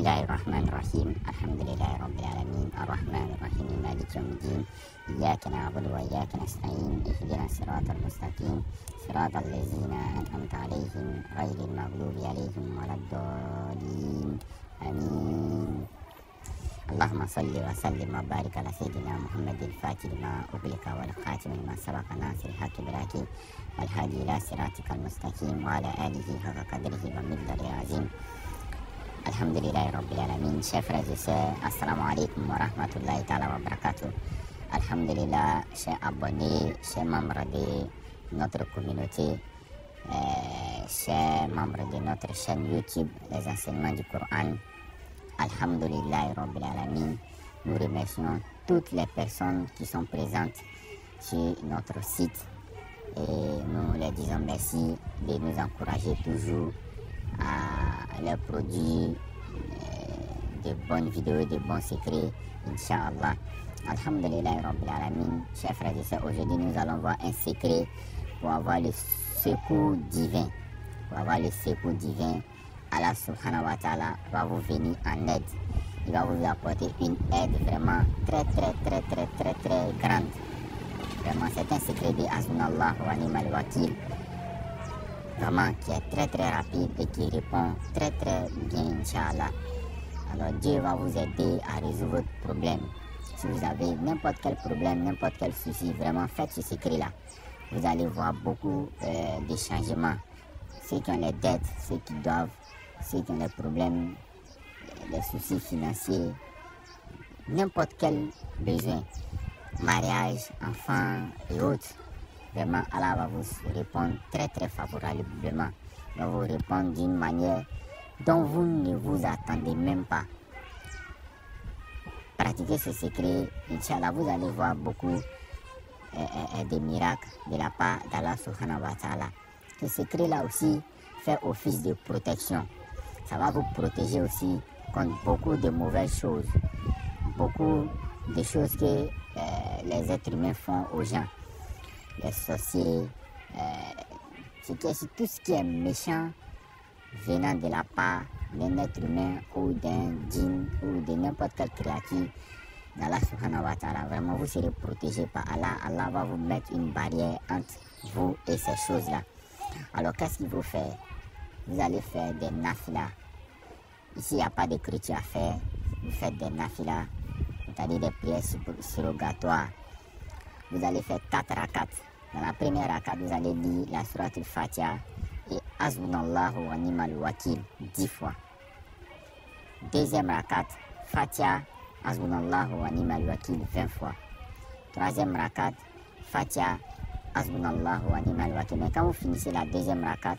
الله الرحمن الرحيم الحمد لله رب العالمين الرحمن الرحيم مالك يوم الدين إياك نعبد وإياك نستعين اهدنا الصراط المستقيم صراط الذين أنعمت عليهم غير المغضوب عليهم ولا الضالين آمين. اللهم صل وسلم وبارك على سيدنا محمد الفاتح لما أغلق والخاتم لما سبق ناصر الحق بالحق والهادي إلى صراطك المستقيم وعلى آله حق قدره ومقداره العظيم. Alhamdulillah Rabbil Alamin. Chers frères et sœurs, assalamu alaikum wa rahmatullahi ta'ala wa barakatuh. Alhamdulillah, chers abonnés, chers membres de notre communauté, chers membres de notre chaîne YouTube, les enseignements du Coran. Alhamdulillah Rabbil Alamin. Nous remercions toutes les personnes qui sont présentes sur notre site et nous leur disons merci de nous encourager toujours à leur produire de bonnes vidéos, de bons secrets, Inch'Allah. Alhamdulillah Rabbil Alamin. Chers frères et sœurs, aujourd'hui nous allons voir un secret pour avoir le secours divin. Pour avoir le secours divin, Allah subhanahu wa ta'ala va vous venir en aide. Il va vous apporter une aide vraiment très grande. Vraiment, c'est un secret de Hasbunallah wa ni'mal wakil. Vraiment qui est très rapide et qui répond très bien, Inch'Allah. Alors Dieu va vous aider à résoudre votre problème. Si vous avez n'importe quel problème, n'importe quel souci, vraiment faites ce secret là. Vous allez voir beaucoup de changements. Ceux qui ont les dettes, ceux qui doivent, ceux qui ont des problèmes, des soucis financiers, n'importe quel besoin, mariage, enfants et autres. Vraiment, Allah va vous répondre très favorablement. Il va vous répondre d'une manière dont vous ne vous attendez même pas. Pratiquez ce secret, Inch'Allah, vous allez voir beaucoup de miracles de la part d'Allah subhanahu wa ta'ala. Ce secret-là aussi fait office de protection. Ça va vous protéger aussi contre beaucoup de mauvaises choses. Beaucoup de choses que les êtres humains font aux gens. Les sorciers, tout ce qui est méchant venant de la part d'un être humain ou d'un djinn ou de n'importe quelle créature d'Allah subhanahu wa ta'ala. Vraiment, vous serez protégé par Allah. Allah va vous mettre une barrière entre vous et ces choses-là. Alors, qu'est-ce qu'il faut faire? Vous allez faire des nafilas. Ici, il n'y a pas d'écriture à faire. Vous faites des nafilas, c'est-à-dire des prières surrogatoires. Vous allez faire 4 rakats. Dans la première rakat, vous allez lire la sourate al-Fatiha et Hasbunallahu wa ni'mal wakil 10 fois. Deuxième rakat, Fatiha, Hasbunallahu wa ni'mal wakil 20 fois. Troisième rakat, Fatiha, Hasbunallahu wa ni'mal wakil. Mais quand vous finissez la deuxième rakat,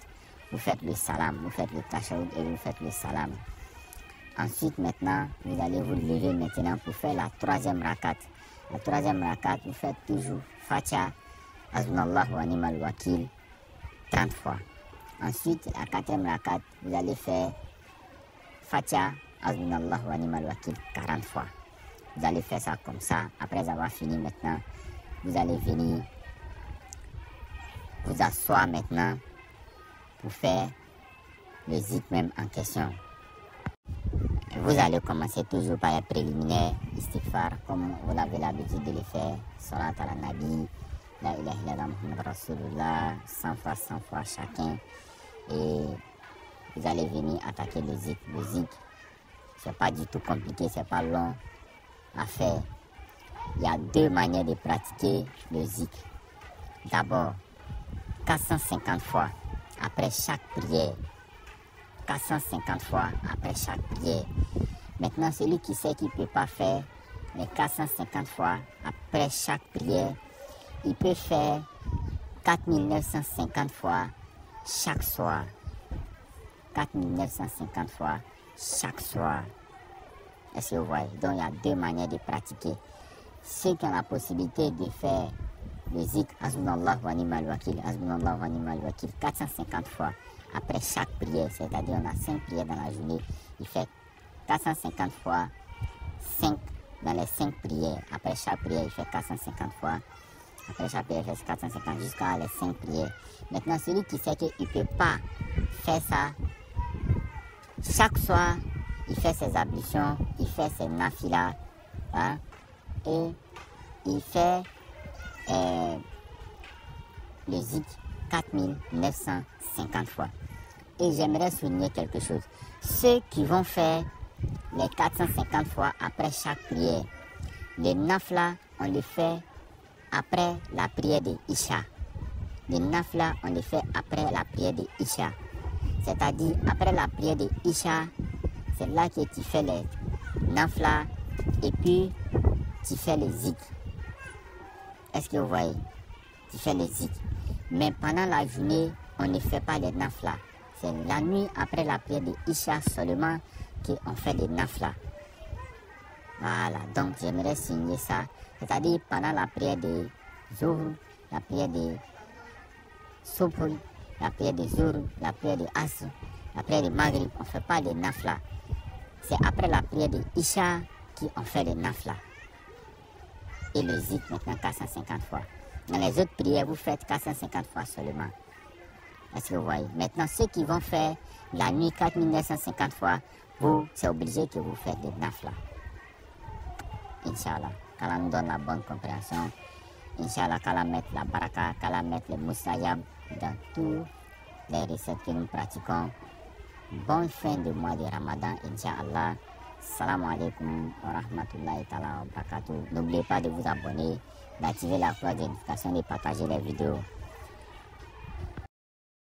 vous faites le salam, vous faites le tashahhud et vous faites le salam. Ensuite, maintenant, vous allez vous lever maintenant pour faire la troisième rakat. La troisième rakat, vous faites toujours Fatiha, Hasbunallahu wa ni'mal wakil 30 fois. Ensuite, la quatrième rakat, vous allez faire Fatiha, Hasbunallahu wa ni'mal wakil 40 fois. Vous allez faire ça comme ça. Après avoir fini maintenant, vous allez venir vous asseoir maintenant pour faire le zikr même en question. Vous allez commencer toujours par les préliminaires, istighfar, comme vous l'avez l'habitude de le faire. Salat ala nabi, la ilaha illallah Muhammad Rasulullah, 100 fois chacun. Et vous allez venir attaquer le zikr. Le zikr, c'est pas du tout compliqué, c'est pas long à faire. Il y a 2 manières de pratiquer le zikr. D'abord, 450 fois après chaque prière. 450 fois après chaque prière. Maintenant, celui qui sait qu'il ne peut pas faire les 450 fois après chaque prière, il peut faire 4950 fois chaque soir. 4950 fois chaque soir. Est-ce que vous voyez? Donc, il y a 2 manières de pratiquer. Ceux qui ont la possibilité de faire le zikr Hasbunallahu wa ni'mal wakil, Hasbunallahu wa ni'mal wakil 450 fois après chaque prière, c'est-à-dire on a 5 prières dans la journée, il fait 450 fois 5 dans les 5 prières. Après chaque prière, il fait 450 fois. Après chaque prière, il fait 450 jusqu'à les 5 prières. Maintenant, celui qui sait qu'il ne peut pas faire ça chaque soir, il fait ses ablutions, il fait ses nafilas, hein, et il fait le zik 4950 fois. Et j'aimerais souligner quelque chose. Ceux qui vont faire les 450 fois après chaque prière, le nafla, on le fait après la prière de Isha. Le nafla, on le fait après la prière de Isha. C'est-à-dire, après la prière de Isha, c'est là que tu fais les nafla et puis tu fais le zik. Est-ce que vous voyez? Tu fais le zik. Mais pendant la journée, on ne fait pas les nafla. C'est la nuit après la prière de Isha seulement qu'on fait les nafla. Voilà, donc j'aimerais signer ça. C'est-à-dire pendant la prière de Zuhr, la prière de Subh, la prière de Zuhr, la prière de Asr, la prière de Maghrib, on ne fait pas les nafla. C'est après la prière de Isha qu'on fait les nafla. Et le zik maintenant 450 fois. Dans les autres prières, vous faites 450 fois seulement. Est-ce que vous voyez? Maintenant, ceux qui vont faire la nuit 4950 fois, vous, c'est obligé que vous faites des nafla. Inch'Allah, qu'Allah nous donne la bonne compréhension. Inch'Allah, qu'Allah mette la baraka, qu'Allah mette le moussayab dans tous les recettes que nous pratiquons. Bonne fin de mois de Ramadan, Inch'Allah. Salam alaikum wa rahmatullahi ta'ala wa barakatuh. N'oubliez pas de vous abonner, d'activer la cloche de notification et de partager les vidéos.